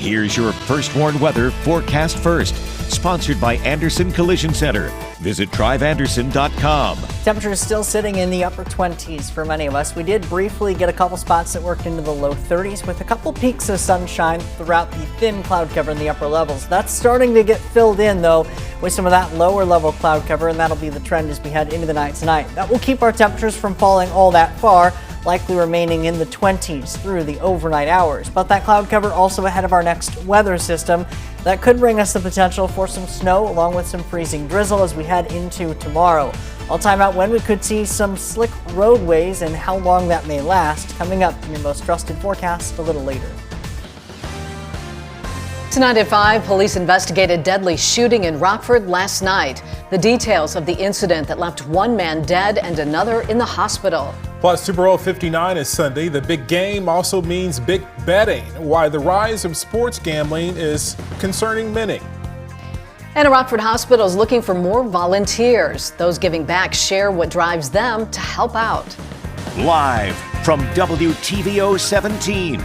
Here's your First Warn Weather forecast first. Sponsored by Anderson Collision Center. Visit driveanderson.com. Temperatures still sitting in the upper 20s for many of us. We did briefly get a couple spots that worked into the low 30s with a couple peaks of sunshine throughout the thin cloud cover in the upper levels. That's starting to get filled in, though, with some of that lower level cloud cover, and that'll be the trend as we head into the night tonight. That will keep our temperatures from falling all that far, likely remaining in the 20s through the overnight hours. But that cloud cover also ahead of our next weather system that could bring us the potential for some snow along with some freezing drizzle as we head into tomorrow. I'll time out when we could see some slick roadways and how long that may last, coming up in your most trusted forecast a little later. Tonight at 5, police investigated deadly shooting in Rockford last night. The details of the incident that left one man dead and another in the hospital. Plus, Super Bowl 59 is Sunday. The big game also means big betting. Why the rise of sports gambling is concerning many. And a Rockford hospital is looking for more volunteers. Those giving back share what drives them to help out. Live from WTVO 17.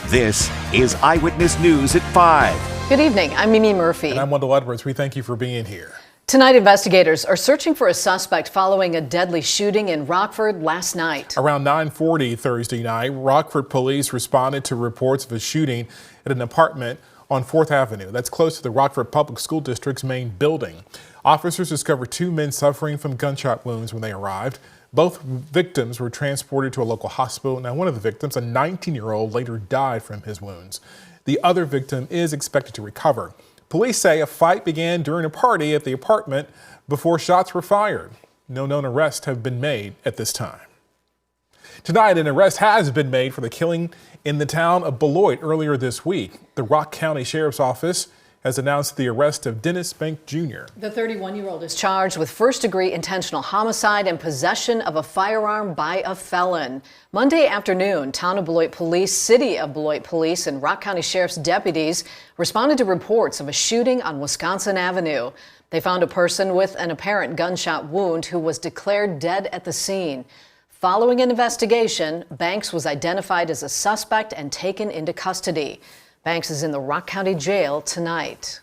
This is Eyewitness News at 5. Good evening. I'm Mimi Murphy. And I'm Wendell Edwards. We thank you for being here. Tonight, investigators are searching for a suspect following a deadly shooting in Rockford last night. Around 9:40 Thursday night, Rockford police responded to reports of a shooting at an apartment on 4th Avenue. That's close to the Rockford Public School District's main building. Officers discovered 2 men suffering from gunshot wounds when they arrived. Both victims were transported to a local hospital. Now, one of the victims, a 19-year-old, later died from his wounds. The other victim is expected to recover. Police say a fight began during a party at the apartment before shots were fired. No known arrests have been made at this time. Tonight, an arrest has been made for the killing in the town of Beloit earlier this week. The Rock County Sheriff's Office has announced the arrest of Dennis Bank Jr. The 31-year-old is charged with first-degree intentional homicide and possession of a firearm by a felon. Monday afternoon, Town of Beloit Police, City of Beloit Police, and Rock County Sheriff's deputies responded to reports of a shooting on Wisconsin Avenue. They found a person with an apparent gunshot wound who was declared dead at the scene. Following an investigation, Banks was identified as a suspect and taken into custody. Banks is in the Rock County Jail tonight.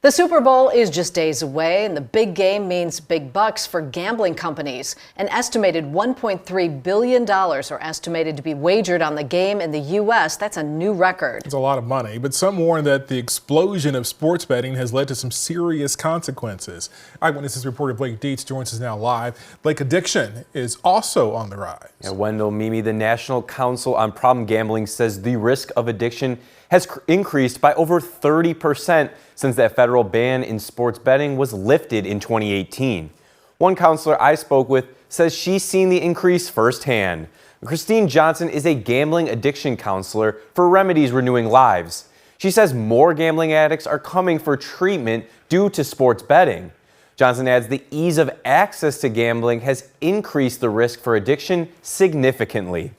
The Super Bowl is just days away, and the big game means big bucks for gambling companies. An estimated $1.3 billion are estimated to be wagered on the game in the U.S. That's a new record. It's a lot of money, but some warn that the explosion of sports betting has led to some serious consequences. Eyewitness reporter Blake Dietz joins us now live. Blake, addiction is also on the rise. Yeah, Wendell, Mimi, the National Council on Problem Gambling says the risk of addiction has increased by over 30% since that federal ban in sports betting was lifted in 2018. One counselor I spoke with says she's seen the increase firsthand. Christine Johnson is a gambling addiction counselor for Remedies Renewing Lives. She says more gambling addicts are coming for treatment due to sports betting. Johnson adds the ease of access to gambling has increased the risk for addiction significantly.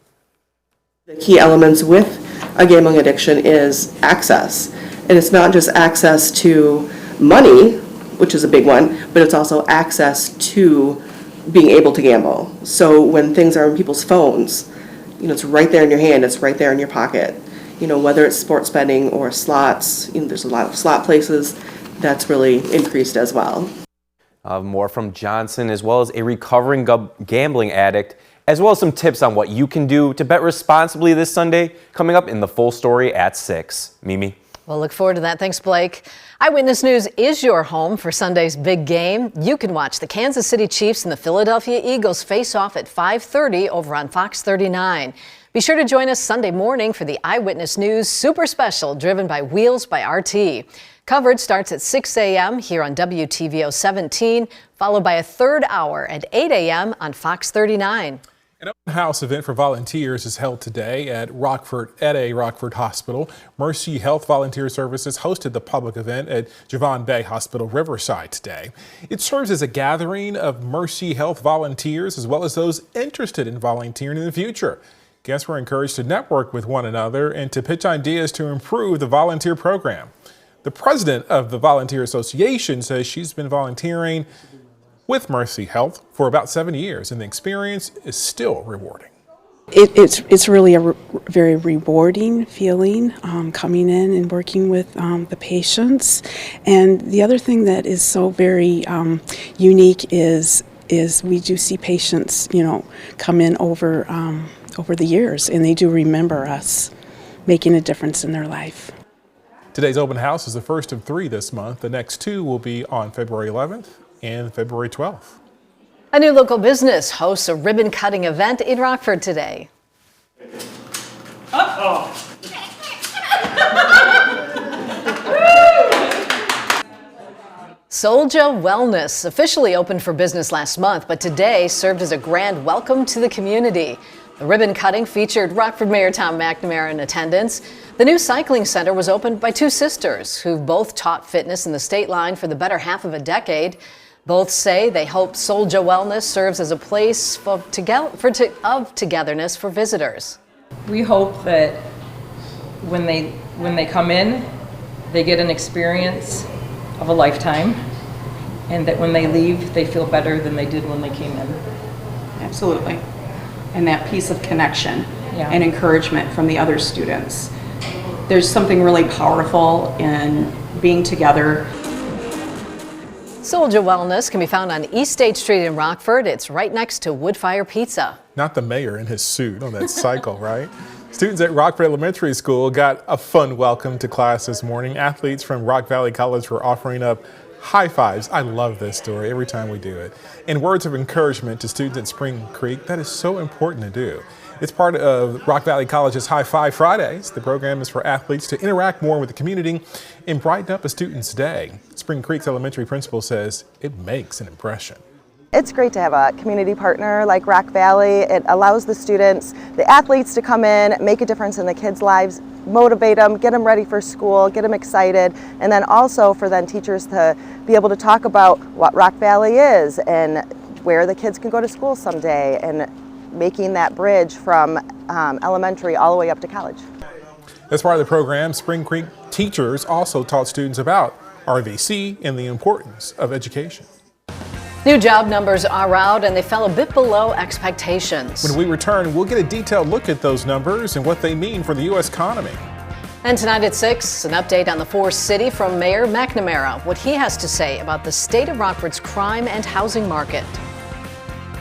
The key elements with a gambling addiction is access. And it's not just access to money, which is a big one, but it's also access to being able to gamble. So when things are in people's phones, it's right there in your hand, it's right there in your pocket. Whether it's sports betting or slots, there's a lot of slot places that's really increased as well. More from Johnson, as well as a recovering gambling addict, as well as some tips on what you can do to bet responsibly this Sunday, coming up in the full story at 6. Mimi? We'll look forward to that. Thanks, Blake. Eyewitness News is your home for Sunday's big game. You can watch the Kansas City Chiefs and the Philadelphia Eagles face off at 5:30 over on Fox 39. Be sure to join us Sunday morning for the Eyewitness News Super Special driven by Wheels by RT. Coverage starts at 6 a.m. here on WTVO 17, followed by a third hour at 8 a.m. on Fox 39. An open house event for volunteers is held today at a Rockford hospital. Mercy Health Volunteer Services hosted the public event at Javon Bay Hospital Riverside today. It serves as a gathering of Mercy Health volunteers as well as those interested in volunteering in the future. Guests were encouraged to network with one another and to pitch ideas to improve the volunteer program. The president of the Volunteer Association says she's been volunteering with Mercy Health for about 7 years, and the experience is still rewarding. It's really a very rewarding feeling coming in and working with the patients. And the other thing that is so very unique is we do see patients, come in over the years, and they do remember us making a difference in their life. Today's open house is the first of 3 this month. The next 2 will be on February 11th and February 12th. A new local business hosts a ribbon cutting event in Rockford today. Souljah Wellness officially opened for business last month, but today served as a grand welcome to the community. The ribbon cutting featured Rockford Mayor Tom McNamara in attendance. The new cycling center was opened by 2 sisters who've both taught fitness in the state line for the better half of a decade. Both say they hope Souljah Wellness serves as a place of togetherness for visitors. We hope that when they come in, they get an experience of a lifetime, and that when they leave, they feel better than they did when they came in. Absolutely. And that piece of connection and encouragement from the other students. There's something really powerful in being together. Souljah Wellness can be found on East State Street in Rockford. It's right next to Woodfire Pizza. Not the mayor in his suit on that cycle, right? Students at Rockford Elementary School got a fun welcome to class this morning. Athletes from Rock Valley College were offering up high fives. I love this story every time we do it. And words of encouragement to students at Spring Creek. That is so important to do. It's part of Rock Valley College's High Five Fridays. The program is for athletes to interact more with the community and brighten up a student's day. Spring Creek's elementary principal says it makes an impression. It's great to have a community partner like Rock Valley. It allows the students, the athletes to come in, make a difference in the kids' lives, motivate them, get them ready for school, get them excited, and then also for then teachers to be able to talk about what Rock Valley is and where the kids can go to school someday, and making that bridge from elementary all the way up to college. As part of the program, Spring Creek teachers also taught students about RVC and the importance of education. New job numbers are out, and they fell a bit below expectations. When we return, we'll get a detailed look at those numbers and what they mean for the U.S. economy. And tonight at 6, an update on the Forest City from Mayor McNamara, what he has to say about the state of Rockford's crime and housing market.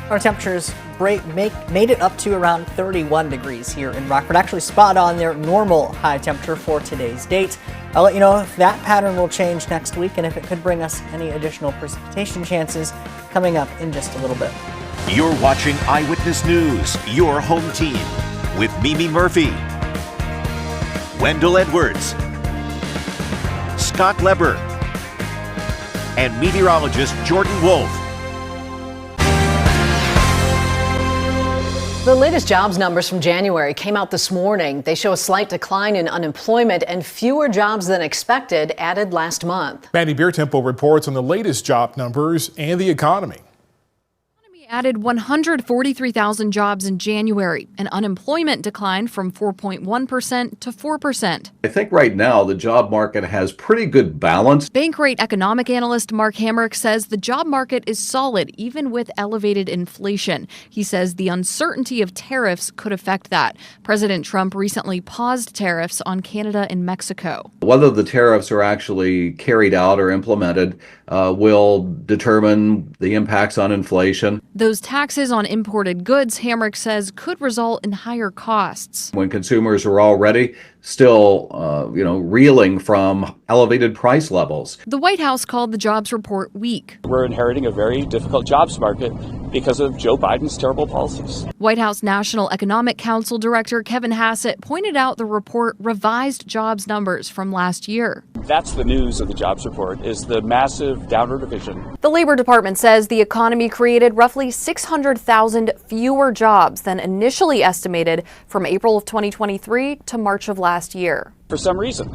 Our temperatures made it up to around 31 degrees here in Rockford. Actually spot on their normal high temperature for today's date. I'll let you know if that pattern will change next week and if it could bring us any additional precipitation chances coming up in just a little bit. You're watching Eyewitness News, your home team, with Mimi Murphy, Wendell Edwards, Scott Leber, and meteorologist Jordan Wolf. The latest jobs numbers from January came out this morning. They show a slight decline in unemployment and fewer jobs than expected added last month. Mandy Beertemple reports on the latest job numbers and the economy. Added 143,000 jobs in January, and unemployment declined from 4.1% to 4%. I think right now the job market has pretty good balance. Bankrate economic analyst Mark Hamrick says the job market is solid even with elevated inflation. He says the uncertainty of tariffs could affect that. President Trump recently paused tariffs on Canada and Mexico. Whether the tariffs are actually carried out or implemented will determine the impacts on inflation. Those taxes on imported goods, Hamrick says, could result in higher costs. When consumers are already still, reeling from elevated price levels. The White House called the jobs report weak. We're inheriting a very difficult jobs market because of Joe Biden's terrible policies. White House National Economic Council Director Kevin Hassett pointed out the report revised jobs numbers from last year. That's the news of the jobs report, is the massive downward revision. The Labor Department says the economy created roughly 600,000 fewer jobs than initially estimated from April of 2023 to March of last year. For some reason,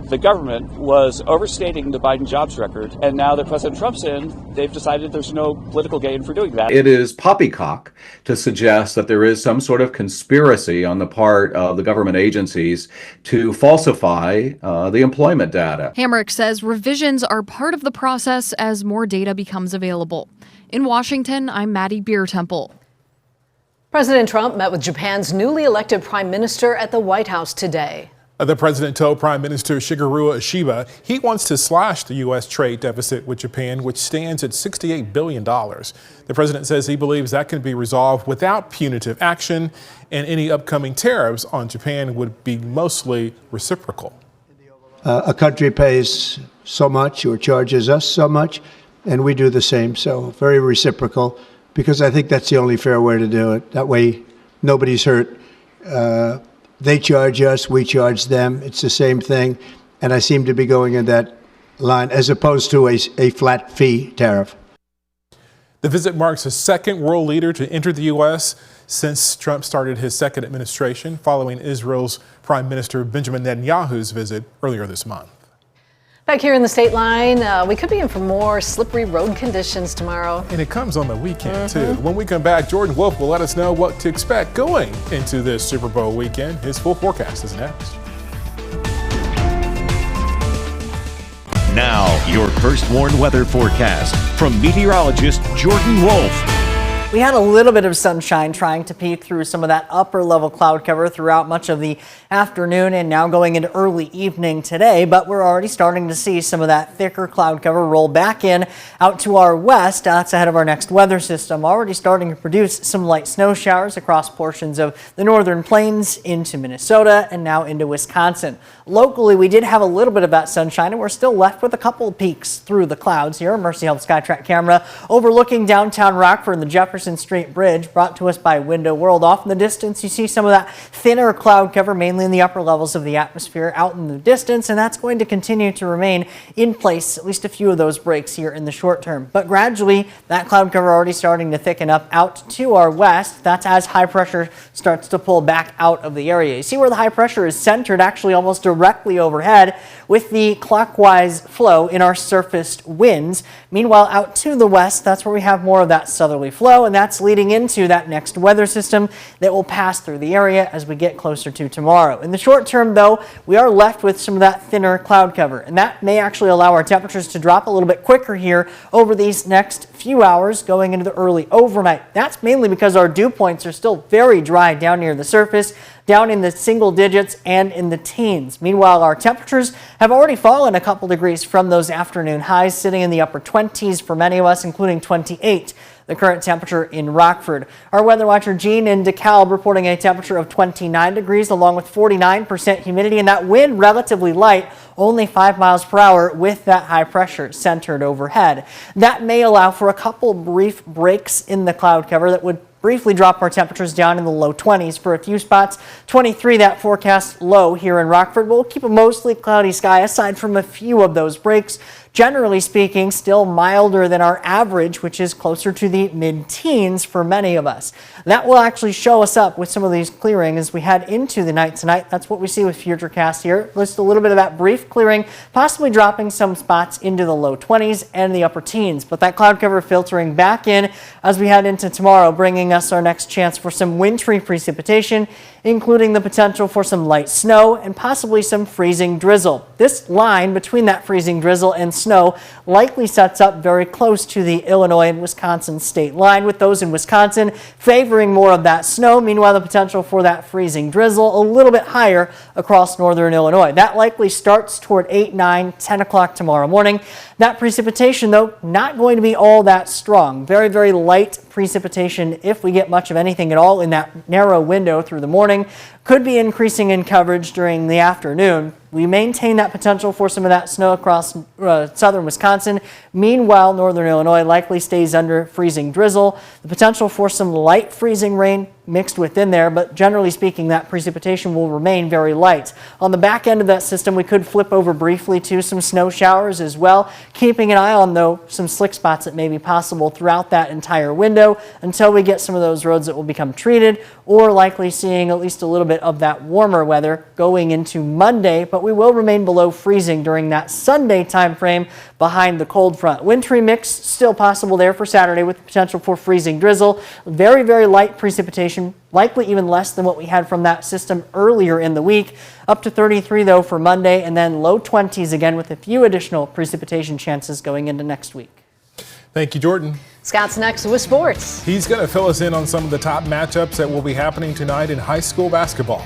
the government was overstating the Biden jobs record, and now that President Trump's in, they've decided there's no political gain for doing that. It is poppycock to suggest that there is some sort of conspiracy on the part of the government agencies to falsify the employment data. Hamrick says revisions are part of the process as more data becomes available. In Washington, I'm Maddie Beertemple. President Trump met with Japan's newly elected prime minister at the White House today. The president told Prime Minister Shigeru Ishiba he wants to slash the U.S. trade deficit with Japan, which stands at $68 billion. The president says he believes that can be resolved without punitive action, and any upcoming tariffs on Japan would be mostly reciprocal. A country pays so much or charges us so much, and we do the same. So very reciprocal, because I think that's the only fair way to do it. That way, nobody's hurt. They charge us, we charge them. It's the same thing. And I seem to be going in that line as opposed to a flat fee tariff. The visit marks the second world leader to enter the U.S. since Trump started his second administration, following Israel's Prime Minister Benjamin Netanyahu's visit earlier this month. Back here in the state line, we could be in for more slippery road conditions tomorrow. And it comes on the weekend, too. When we come back, Jordan Wolf will let us know what to expect going into this Super Bowl weekend. His full forecast is next. Now, your first warned weather forecast from meteorologist Jordan Wolf. We had a little bit of sunshine trying to peek through some of that upper level cloud cover throughout much of the afternoon and now going into early evening today, but we're already starting to see some of that thicker cloud cover roll back in out to our west. That's ahead of our next weather system, already starting to produce some light snow showers across portions of the northern plains into Minnesota and now into Wisconsin. Locally, we did have a little bit of that sunshine, and we're still left with a couple of peaks through the clouds here. Mercy Health SkyTrack camera overlooking downtown Rockford and the Jefferson Street Bridge, brought to us by Window World. Off in the distance, you see some of that thinner cloud cover, mainly in the upper levels of the atmosphere out in the distance, and that's going to continue to remain in place, at least a few of those breaks here in the short term. But gradually, that cloud cover already starting to thicken up out to our west. That's as high pressure starts to pull back out of the area. You see where the high pressure is centered, actually almost directly overhead with the clockwise flow in our surfaced winds. Meanwhile, out to the west, that's where we have more of that southerly flow, and that's leading into that next weather system that will pass through the area as we get closer to tomorrow. In the short term, though, we are left with some of that thinner cloud cover, and that may actually allow our temperatures to drop a little bit quicker here over these next few hours going into the early overnight. That's mainly because our dew points are still very dry down near the surface, down in the single digits and in the teens. Meanwhile, our temperatures have already fallen a couple degrees from those afternoon highs, sitting in the upper 20s for many of us, including 28. The current temperature in Rockford. Our weather watcher Gene in DeKalb reporting a temperature of 29 degrees along with 49% humidity, and that wind relatively light, only 5 miles per hour with that high pressure centered overhead. That may allow for a couple brief breaks in the cloud cover that would briefly drop our temperatures down in the low 20s for a few spots. 23, that forecast low here in Rockford. We'll keep a mostly cloudy sky aside from a few of those breaks. Generally speaking, still milder than our average, which is closer to the mid-teens for many of us. That will actually show us up with some of these clearing as we head into the night tonight. That's what we see with Futurecast here. Just a little bit of that brief clearing, possibly dropping some spots into the low 20s and the upper teens. But that cloud cover filtering back in as we head into tomorrow, bringing us our next chance for some wintry precipitation, including the potential for some light snow and possibly some freezing drizzle. This line between that freezing drizzle and snow likely sets up very close to the Illinois and Wisconsin state line, with those in Wisconsin favoring more of that snow. Meanwhile, the potential for that freezing drizzle a little bit higher across northern Illinois. That likely starts toward 8, 9, 10 o'clock tomorrow morning. That precipitation, though, not going to be all that strong. Very, very light precipitation, if we get much of anything at all in that narrow window through the morning. Could be increasing in coverage during the afternoon. We maintain that potential for some of that snow across southern Wisconsin. Meanwhile, northern Illinois likely stays under freezing drizzle. The potential for some light freezing rain mixed within there, but generally speaking, that precipitation will remain very light. On the back end of that system, we could flip over briefly to some snow showers as well, keeping an eye on, though, some slick spots that may be possible throughout that entire window until we get some of those roads that will become treated, or likely seeing at least a little bit of that warmer weather going into Monday, but we will remain below freezing during that Sunday time frame behind the cold front. Wintry mix still possible there for Saturday with the potential for freezing drizzle. Very, very light precipitation, likely even less than what we had from that system earlier in the week. Up to 33 though for Monday, and then low 20s again with a few additional precipitation chances going into next week. Thank you, Jordan. Scott's next with sports. He's going to fill us in on some of the top matchups that will be happening tonight in high school basketball.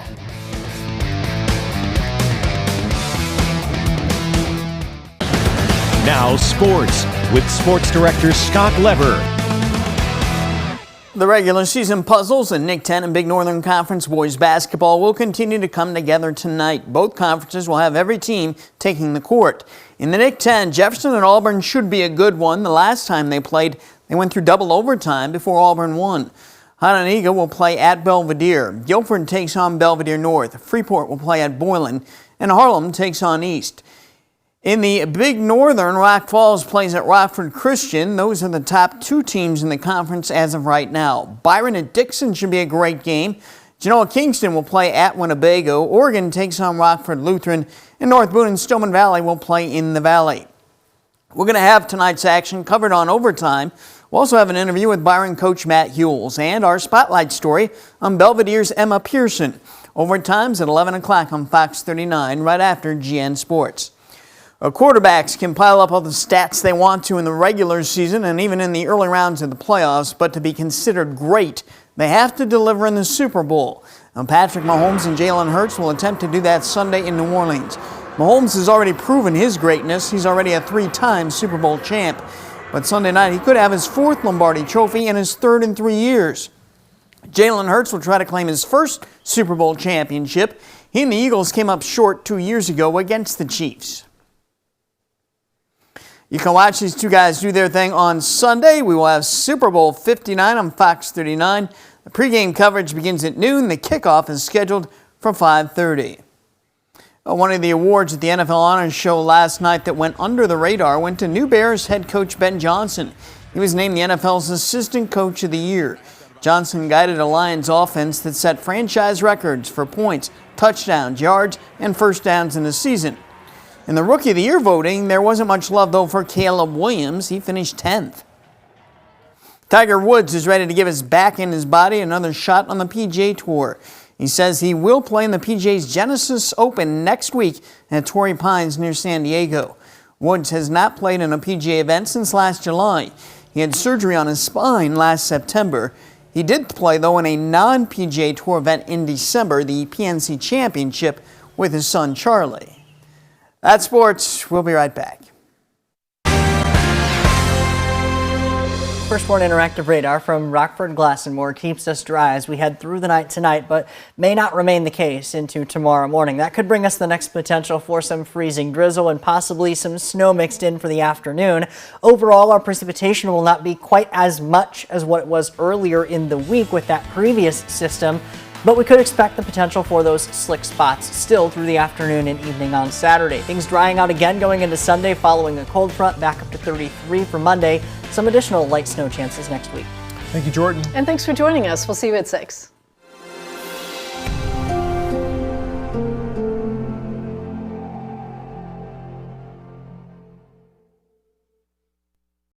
Now sports with Sports Director Scott Lever. The regular season puzzles in Nick 10 and Big Northern Conference boys basketball will continue to come together tonight. Both conferences will have every team taking the court. In the Nick 10, Jefferson and Auburn should be a good one. The last time they played, they went through double overtime before Auburn won. Hononegah will play at Belvedere. Guilford takes on Belvedere North. Freeport will play at Boylan. And Harlem takes on East. In the Big Northern, Rock Falls plays at Rockford Christian. Those are the top two teams in the conference as of right now. Byron and Dixon should be a great game. Genoa Kingston will play at Winnebago. Oregon takes on Rockford Lutheran. And North Boone and Stillman Valley will play in the Valley. We're going to have tonight's action covered on Overtime. We'll also have an interview with Byron coach Matt Hewells and our spotlight story on Belvedere's Emma Pearson. Overtime's at 11 o'clock on Fox 39 right after GN Sports. Quarterbacks can pile up all the stats they want to in the regular season and even in the early rounds of the playoffs, but to be considered great, they have to deliver in the Super Bowl. Now, Patrick Mahomes and Jalen Hurts will attempt to do that Sunday in New Orleans. Mahomes has already proven his greatness. He's already a three-time Super Bowl champ. But Sunday night, he could have his fourth Lombardi trophy and his third in 3 years. Jalen Hurts will try to claim his first Super Bowl championship. He and the Eagles came up short 2 years ago against the Chiefs. You can watch these two guys do their thing on Sunday. We will have Super Bowl 59 on Fox 39. The pregame coverage begins at noon. The kickoff is scheduled for 5:30. One of the awards at the NFL Honors Show last night that went under the radar went to new Bears head coach Ben Johnson. He was named the NFL's Assistant Coach of the Year. Johnson guided a Lions offense that set franchise records for points, touchdowns, yards, and first downs in the season. In the Rookie of the Year voting, there wasn't much love, though, for Caleb Williams. He finished 10th. Tiger Woods is ready to give his back and his body another shot on the PGA Tour. He says he will play in the PGA's Genesis Open next week at Torrey Pines near San Diego. Woods has not played in a PGA event since last July. He had surgery on his spine last September. He did play, though, in a non-PGA Tour event in December, the PNC Championship, with his son Charlie. That's sports. We'll be right back. Firstborn Interactive Radar from Rockford Glass & More keeps us dry as we head through the night tonight, but may not remain the case into tomorrow morning. That could bring us the next potential for some freezing drizzle and possibly some snow mixed in for the afternoon. Overall, our precipitation will not be quite as much as what it was earlier in the week with that previous system, but we could expect the potential for those slick spots still through the afternoon and evening on Saturday. Things drying out again going into Sunday following a cold front, back up to 33 for Monday. Some additional light snow chances next week. Thank you, Jordan. And thanks for joining us. We'll see you at 6.